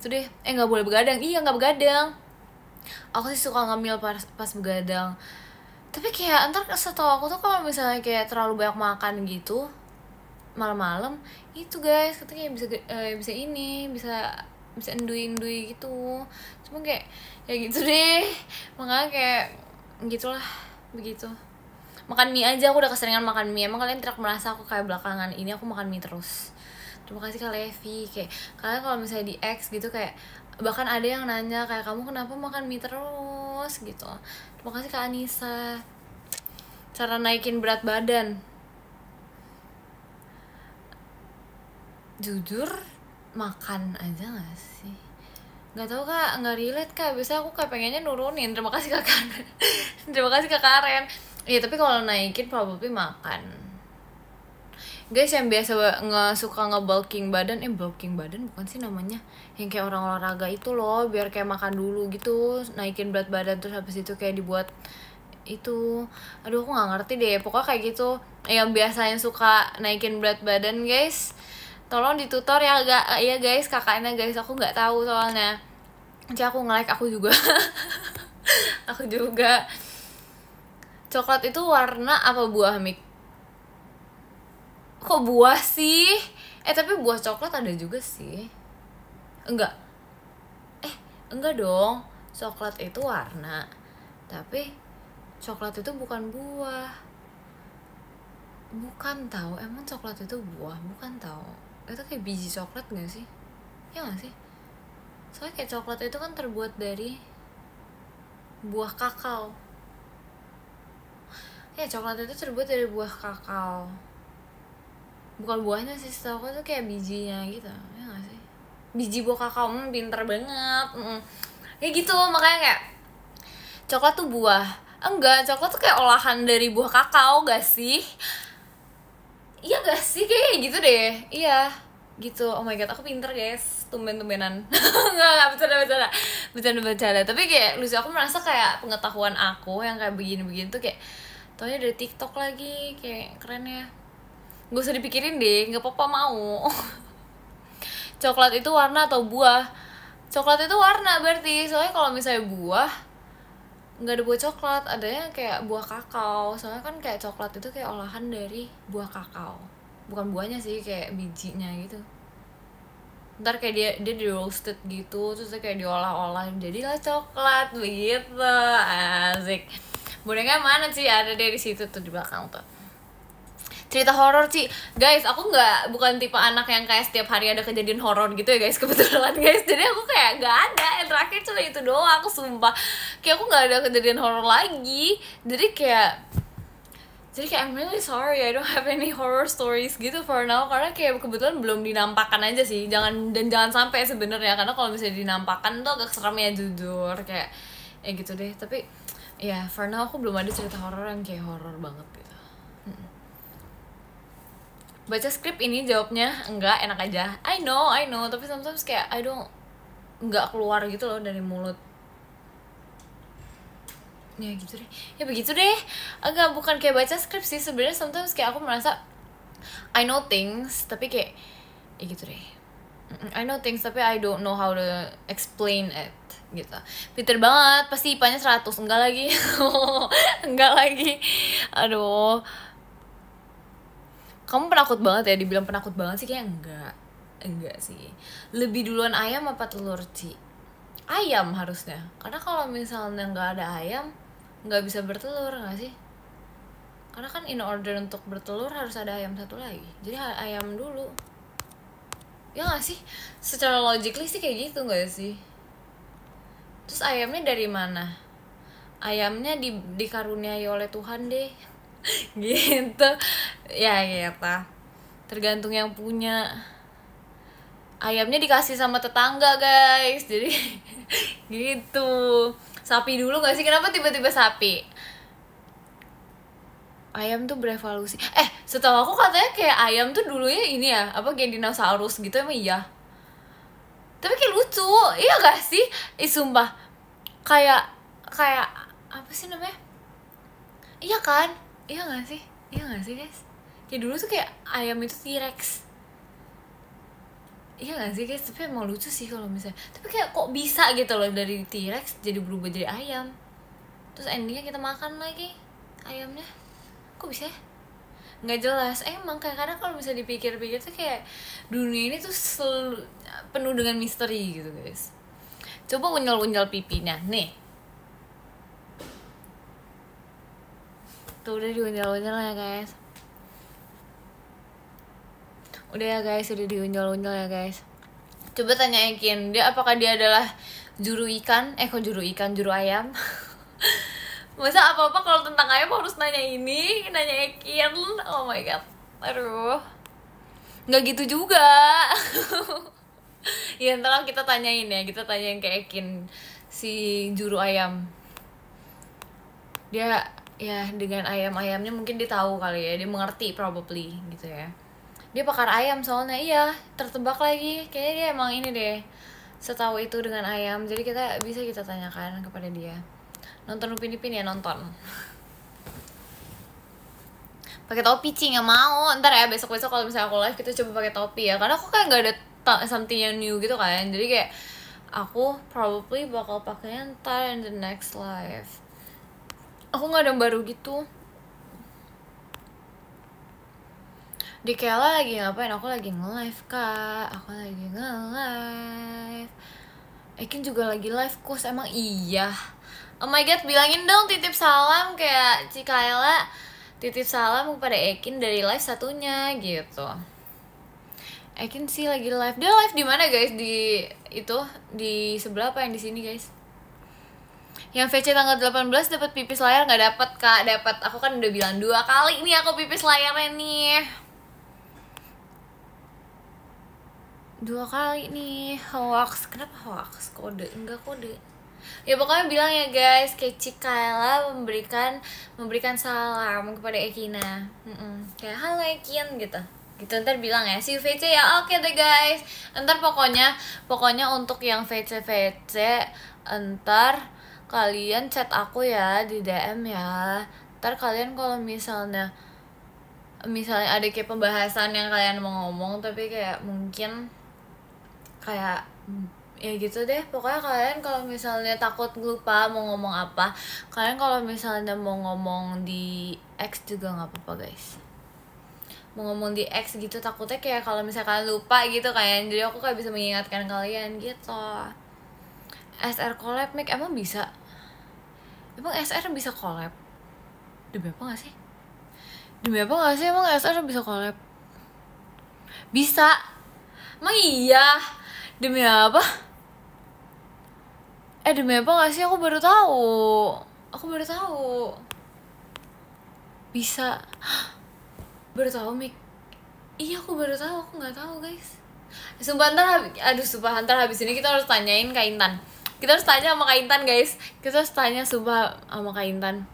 deh. Nggak boleh begadang. Iya nggak begadang. Aku sih suka ngemil pas begadang. Tapi kayak ntar setahu aku tuh kalau misalnya kayak terlalu banyak makan gitu malam-malam itu guys katanya bisa endui gitu. Cuma kayak ya gitu deh, makanya kayak gitulah begitu. Makan mie aja aku udah keseringan makan mie. Emang kalian tidak merasa aku kayak belakangan ini aku makan mie terus? Terima kasih Kak Levi. Kayak kalian kalau misalnya di X gitu kayak bahkan ada yang nanya kayak kamu kenapa makan mie terus gitu. Terima kasih Kak Anissa. Cara naikin berat badan, jujur makan aja gak sih? Gak tau Kak, gak relate Kak. Biasanya aku kayak pengennya nurunin. Terima kasih Kak Karen. Terima kasih Kak Karen. Iya tapi kalau naikin probably makan. Guys yang biasa suka nge-bulking badan, bulking badan bukan sih namanya, yang kayak orang olahraga itu loh, biar kayak makan dulu gitu, naikin berat badan terus habis itu kayak dibuat itu. Aduh aku gak ngerti deh, pokoknya kayak gitu. Yang biasanya suka naikin berat badan guys, tolong ditutor ya guys, kakaknya guys, aku nggak tahu soalnya. Nanti aku nge-like aku juga. Aku juga. Coklat itu warna apa buah Mik? Kok buah sih? Tapi buah coklat ada juga sih. Enggak dong. Coklat itu warna, tapi coklat itu bukan buah. Bukan tahu, emang coklat itu buah? Bukan tahu. Itu kayak biji coklat gak sih? Ya gak sih? Soalnya kayak coklat itu kan terbuat dari buah kakao. Ya coklat itu terbuat dari buah kakao. Bukan buahnya sih, setahu aku tuh kayak bijinya gitu. Ya gak sih? Biji buah kakao, pinter banget. Ya gitu, makanya kayak coklat tuh buah. Enggak, coklat tuh kayak olahan dari buah kakao gak sih? Iya gak sih? Kayak gitu deh. Iya gitu. Oh my god, aku pinter guys. Tumben-tumbenan. Enggak bercanda. Tapi kayak lucu, aku merasa kayak pengetahuan aku yang kayak begini-begini tuh kayak taunya dari TikTok lagi. Kayak keren ya. Gak usah dipikirin deh, gak apa-apa mau. Coklat itu warna atau buah? Coklat itu warna berarti. Soalnya kalau misalnya buah nggak ada buah coklat, adanya kayak buah kakao. Soalnya kan kayak coklat itu kayak olahan dari buah kakao, bukan buahnya sih, kayak bijinya gitu. Ntar kayak dia di roasted gitu, terus kayak diolah-olah jadilah coklat begitu. Asik. Boneka mana sih? Ada deh di situ tuh di belakang tuh. Cerita horor sih guys, aku bukan tipe anak yang kayak setiap hari ada kejadian horor gitu ya guys, kebetulan guys. Jadi aku kayak nggak ada, yang terakhir cuma itu doang, aku sumpah kayak aku nggak ada kejadian horor lagi. Jadi kayak Jadi kayak I'm really sorry I don't have any horror stories gitu for now, karena kayak kebetulan belum dinampakkan aja sih. Jangan sampai sebenarnya, karena kalau misalnya dinampakkan tuh agak serem ya jujur, kayak gitu deh. Tapi ya for now aku belum ada cerita horor yang kayak horor banget gitu. Baca skrip ini jawabnya enggak, enak aja. I know, tapi sometimes kayak enggak keluar gitu loh dari mulut. Ya gitu deh, ya begitu deh. Agak bukan kayak baca skrip sih sebenarnya, sometimes kayak aku merasa I know things tapi kayak ya gitu deh. I know things tapi I don't know how to explain it gitu. Pinter banget, pasti IPA-nya 100. Enggak lagi. Enggak lagi. Aduh. Kamu penakut banget ya, dibilang penakut banget sih kayak enggak sih. Lebih duluan ayam apa telur, Ci? Ayam harusnya, karena kalau misalnya nggak ada ayam nggak bisa bertelur nggak sih? Karena kan in order untuk bertelur harus ada ayam satu lagi, jadi ayam dulu ya nggak sih? Secara logically sih kayak gitu nggak sih? Terus ayamnya dari mana? Ayamnya dikaruniai oleh Tuhan deh. Gitu ya, gitu, tergantung yang punya. Ayamnya dikasih sama tetangga guys, jadi gitu. Sapi dulu gak sih? Kenapa tiba-tiba sapi? Ayam tuh berevolusi. Setahu aku katanya kayak ayam tuh dulunya ini ya, apa kayak dinosaurus gitu, emang iya? Tapi kayak lucu, iya gak sih? Sumpah, kayak apa sih namanya? Iya kan? Iya gak sih? Iya gak sih guys? Kayak dulu tuh kayak ayam itu T-Rex. Iya gak sih guys? Tapi emang lucu sih kalau misalnya. Tapi kayak kok bisa gitu loh, dari T-Rex jadi berubah jadi ayam, terus endingnya kita makan lagi ayamnya. Kok bisa ya? Nggak jelas. Emang kayak kadang kalau bisa dipikir-pikir tuh kayak dunia ini tuh penuh dengan misteri gitu guys. Coba unyal-unyal pipinya nih. Tuh udah diunyal-unyal ya guys. Udah ya guys, udah diunyal-unyal ya guys. Coba tanya Ekin, apakah dia adalah juru ikan? Juru ayam. Masa apa-apa kalau tentang ayam harus nanya ini, nanya Ekin? Oh my god, aduh. Nggak gitu juga. Ya ntar kita tanyain ke Ekin, si juru ayam. Dia ya dengan ayam-ayamnya mungkin dia tahu kali ya, dia mengerti probably gitu ya. Dia pakar ayam soalnya, iya, tertebak lagi. Kayaknya dia emang ini deh, setahu itu dengan ayam. Jadi kita tanyakan kepada dia. Nonton Upin Ipin ya, nonton. Pakai topi, Ci, nggak mau. Ntar ya besok-besok kalau misalnya aku live kita coba pakai topi ya. Karena aku kan nggak ada something yang new gitu kan. Jadi kayak aku probably bakal pakainya ntar in the next live. Aku nggak ada yang baru gitu. Di Kela lagi ngapain? Aku lagi nge-live kak. Ekin juga lagi live kus. Emang iya? Oh my god, bilangin dong titip salam kayak Cikaela. Titip salam kepada Ekin dari live satunya gitu. Ekin sih lagi live. Dia live di mana guys? Di sebelah apa yang di sini guys? Yang VC tanggal 18 dapat pipis layar nggak dapat kak? Dapat. Aku kan udah bilang 2 kali nih aku pipis layarnya nih. 2 kali nih. Hoax. Kenapa hoax? Kode. Enggak kode. Ya pokoknya bilang ya guys, kayak Cikaela memberikan salam kepada Ekina. Kayak halo Ekin gitu. Gitu ntar bilang ya, see you VC ya. Oke deh guys. Ntar pokoknya untuk yang VC ntar kalian chat aku ya di DM ya. Ntar kalian kalau misalnya ada kayak pembahasan yang kalian mau ngomong tapi kayak mungkin kayak ya gitu deh. Pokoknya kalian kalau misalnya takut lupa mau ngomong apa, kalian kalau misalnya mau ngomong di X juga nggak apa-apa guys. Mau ngomong di X gitu takutnya kayak kalau misalnya kalian lupa gitu kan, jadi aku kayak bisa mengingatkan kalian gitu. SR collab make emang bisa? Emang SR bisa collab? Demi apa gak sih? Emang SR bisa collab? Bisa? Emang iya? Demi apa? Demi apa gak sih? Aku baru tahu. Bisa. Baru tahu Mik. Iya aku baru tahu, aku nggak tahu guys. Sumpah ntar habis ini kita harus tanyain Kak Intan. Kita harus tanya sama Kak Intan guys. Kita harus tanya sumpah sama Kak Intan.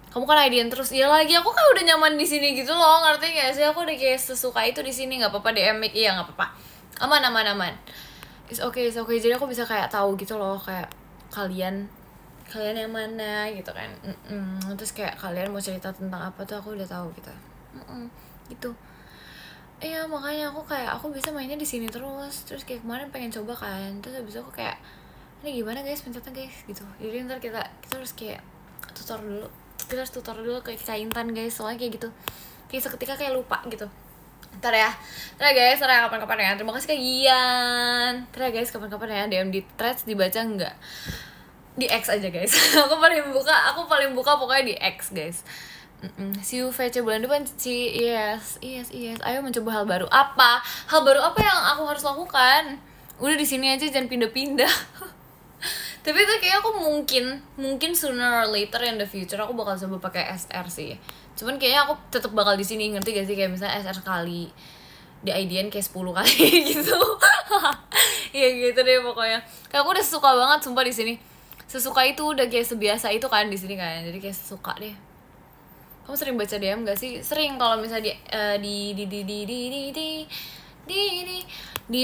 Kamu kan IDN terus. Iya lagi aku kan udah nyaman di sini gitu loh, ngerti gak sih? Aku udah kayak sesuka itu di sini, nggak apa-apa DM Mik. Iya nggak apa-apa. Aman. It's okay. Jadi aku bisa kayak tahu gitu loh, kayak kalian yang mana gitu kan. Terus kayak kalian mau cerita tentang apa tuh aku udah tahu gitu. Gitu. Iya makanya aku bisa mainnya di sini terus kayak kemarin pengen coba kan, terus habis itu aku kayak ini gimana guys pencetnya guys gitu. Jadi ntar kita harus kayak tutor dulu kayak Kak Intan guys, soalnya kayak gitu kayak seketika kayak lupa gitu. Ntar ya guys, kapan-kapan ya. Terima kasih Kak Gian. Ntar ya guys, kapan-kapan ya DM di threads dibaca enggak? Di X aja guys. aku paling buka pokoknya di X guys. See you VC bulan depan sih. Yes. Ayo mencoba hal baru. Apa yang aku harus lakukan? Udah di sini aja, jangan pindah-pindah. Tapi itu kayak aku mungkin sooner or later in the future aku bakal coba pakai SR sih. Cuman kayaknya aku tetap bakal di sini, ngerti gak sih? Kayak misalnya SR kali di IDN kayak 10 kali gitu. Ya gitu deh pokoknya. Kayak aku udah suka banget sumpah di sini. Sesuka itu udah kayak sebiasa itu kan di sini kan. Jadi kayak suka deh. Kamu sering baca DM gak sih? Sering kalau misalnya di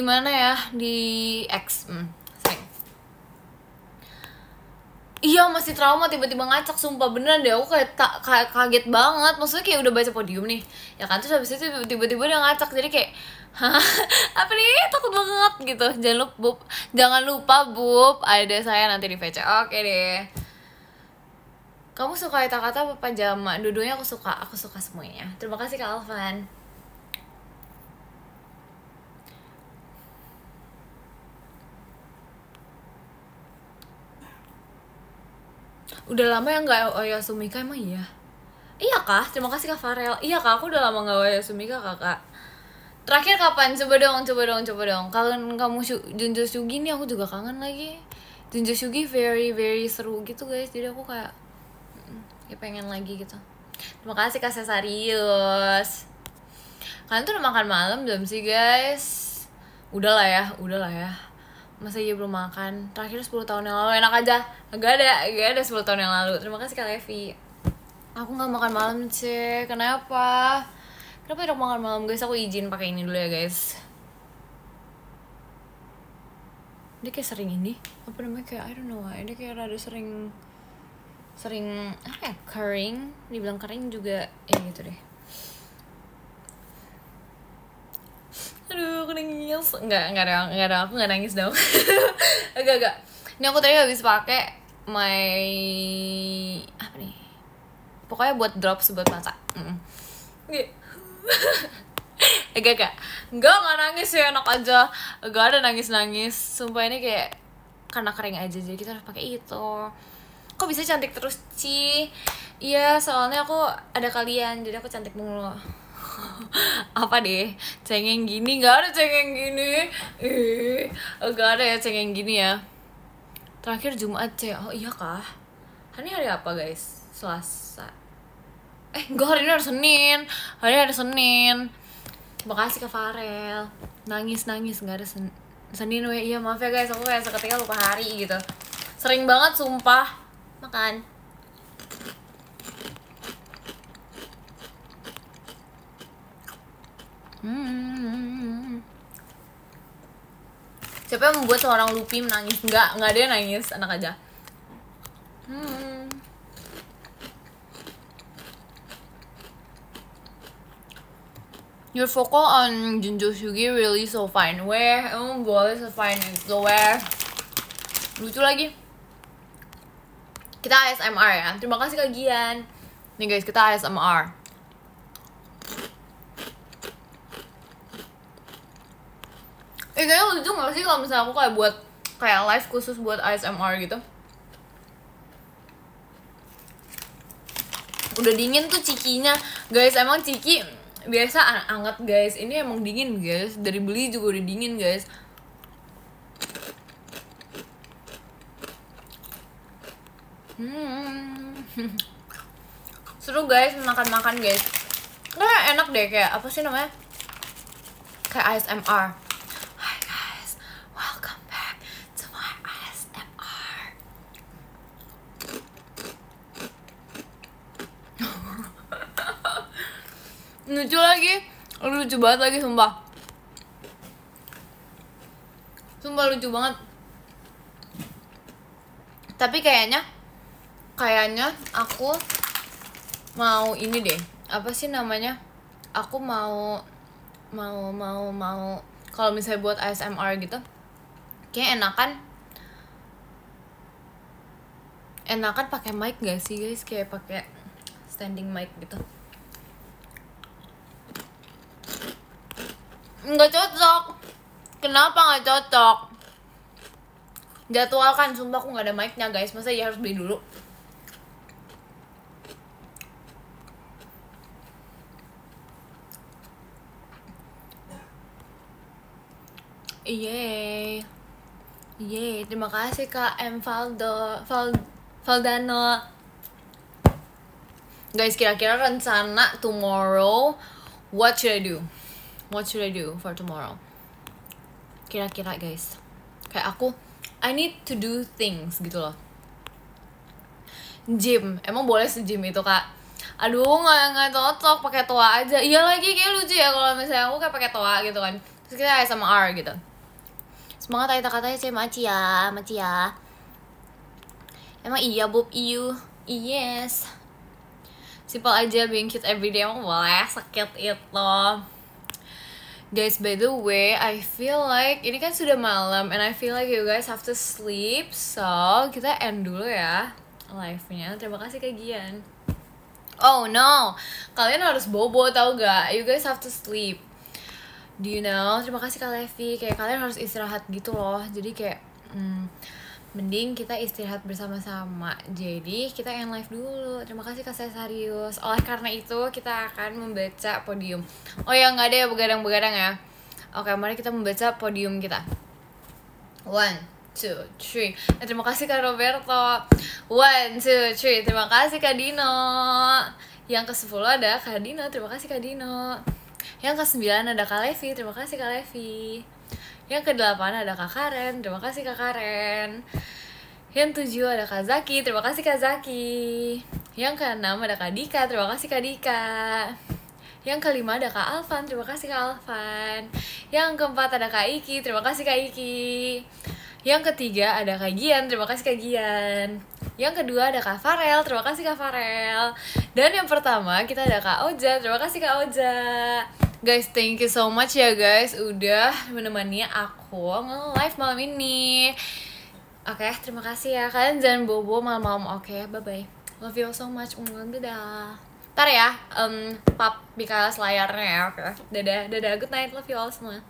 mana ya? Di X. Sering. Iya masih trauma tiba-tiba ngacak, sumpah beneran deh. Aku kayak kaget banget. Maksudnya kayak udah baca podium nih. Ya kan terus habis itu tiba-tiba dia ngacak. Jadi kayak apa nih, takut banget gitu. Jangan lupa Bub, ada saya nanti di VC. Oke deh. Kamu suka kata-kata apa pajama? Dua-duanya aku suka semuanya. Terima kasih Kak Alvan. Udah lama ya nggak Oyasumika, emang iya? Iya kah? Terima kasih Kak Farel. Iya Kak, aku udah lama nggak Oyasumika kakak. Terakhir kapan? Coba dong. Kangen kamu Junjo Shugi nih, aku juga kangen lagi. Junjo Shugi very seru gitu guys. Jadi aku kayak pengen lagi gitu. Terima kasih Kak Cesarius. Kalian tuh udah makan malam belum sih guys? Udah lah ya. Masa iya belum makan? Terakhir 10 tahun yang lalu, enak aja. Gak ada 10 tahun yang lalu. Terima kasih Kak Levi. Aku gak makan malam sih. Kenapa tidak makan malam guys? Aku izin pakai ini dulu ya guys. Dia kayak sering ini apa namanya, kayak I don't know why. Dia kayak rada sering apa ya, kering. Dibilang kering juga ya gitu deh. Aduh aku nangis. Enggak ada, aku nggak nangis dong. Agak ini aku tadi habis pakai apa nih, pokoknya buat drops buat mata. Enggak nangis ya, enak aja. Enggak ada nangis. Sumpah ini kayak karena kering aja, jadi kita harus pakai itu. Kok bisa cantik terus Ci? Iya soalnya aku ada kalian, jadi aku cantik mulu. Apa deh, cengeng gini? Nggak ada cengeng gini. Nggak ada ya cengeng gini ya. Terakhir Jumat oh iya kah? Hari ini hari apa guys? Selasa. Enggak, hari ini hari Senin. Makasih Kak Farel. Nangis nggak ada Senin we. Iya maaf ya guys, aku kayak seketika lupa hari gitu. Sering banget sumpah. Makan. Siapa yang membuat seorang Luffy menangis? Enggak ada yang nangis, enak aja. Your vocal on Junjo Shugi really so fine. Where? Emang boleh so fine itu where? Lucu lagi. Kita ASMR ya. Terima kasih Kak Gian. Nih guys, kita ASMR. Kayaknya lucu gak sih kalau misalnya aku kayak buat kayak live khusus buat ASMR gitu. Udah dingin tuh cikinya. Guys, emang ciki biasa anget guys. Ini emang dingin guys. Dari beli juga udah dingin guys. Seru guys, makan-makan guys. Nah, enak deh, kayak apa sih namanya? Kayak ASMR. Hi guys, welcome back to my ASMR. Lucu lagi, lucu banget lagi sumpah. Sumpah lucu banget. Tapi kayaknya aku mau ini deh, apa sih namanya, aku mau kalau misalnya buat ASMR gitu kayak enakan pakai mic gak sih guys, kayak pakai standing mic gitu. Nggak cocok. Kenapa nggak cocok? Jadwalkan, sumpah aku nggak ada mic-nya guys, masa ya harus beli dulu. Yeay, terima kasih Kak M. Valdano. Guys, kira-kira rencana tomorrow, what should I do? What should I do for tomorrow? Kira-kira guys, kayak aku, I need to do things gitu loh. Gym, emang boleh se-gym itu Kak? Aduh, nggak cocok pakai toa aja. Iya lagi, kayak lucu ya kalau misalnya aku kayak pakai toa gitu kan. Terus kita ASMR gitu. Semangat kata-katanya sih, Maci ya. Emang iya Bob, yes. Simple aja, being cute everyday, emang boleh sakit itu. Guys, by the way, I feel like ini kan sudah malam and I feel like you guys have to sleep. So, kita end dulu ya live-nya. Terima kasih Kak Gian. Oh no, kalian harus bobo tau gak? You guys have to sleep. Do you know? Terima kasih Kak Levi. Kayak kalian harus istirahat gitu loh. Jadi kayak mending kita istirahat bersama-sama. Jadi kita end live dulu. Terima kasih Kak Cesarius. Oleh karena itu kita akan membaca podium. Oh ya, nggak ada ya begadang-begadang ya. Oke, mari kita membaca podium kita. 1, 2, 3. Terima kasih Kak Roberto. 1, 2, 3. Terima kasih Kak Dino. Yang ke-10 ada Kak Dino. Terima kasih Kak Dino. Yang ke-9 ada Kak Levi. Terima kasih Kak Levi. Yang ke-8 ada Kak Karen. Terima kasih Kak Karen. Yang 7 ada Kak Zaki. Terima kasih Kak Zaki. Yang ke-6 ada Kak Dika. Terima kasih Kak Dika. Yang ke-5 ada Kak Alvan. Terima kasih Kak Alvan. Yang ke-4 ada Kak Iki. Terima kasih Kak Iki. Yang ke-3 ada Kak Gian. Terima kasih Kak Gian. Yang kedua ada Kak Farel. Terima kasih Kak Farel. Dan yang pertama kita ada Kak Oja. Terima kasih Kak Oja. Guys, thank you so much ya guys udah menemani aku nge-live malam ini. Oke, terima kasih ya. Kalian jangan bobo malam-malam. Oke, bye-bye. Love you all so much. Dadah. Ntar ya, pap Mikael layarnya ya. Oke, dadah. Good night. Love you all semua.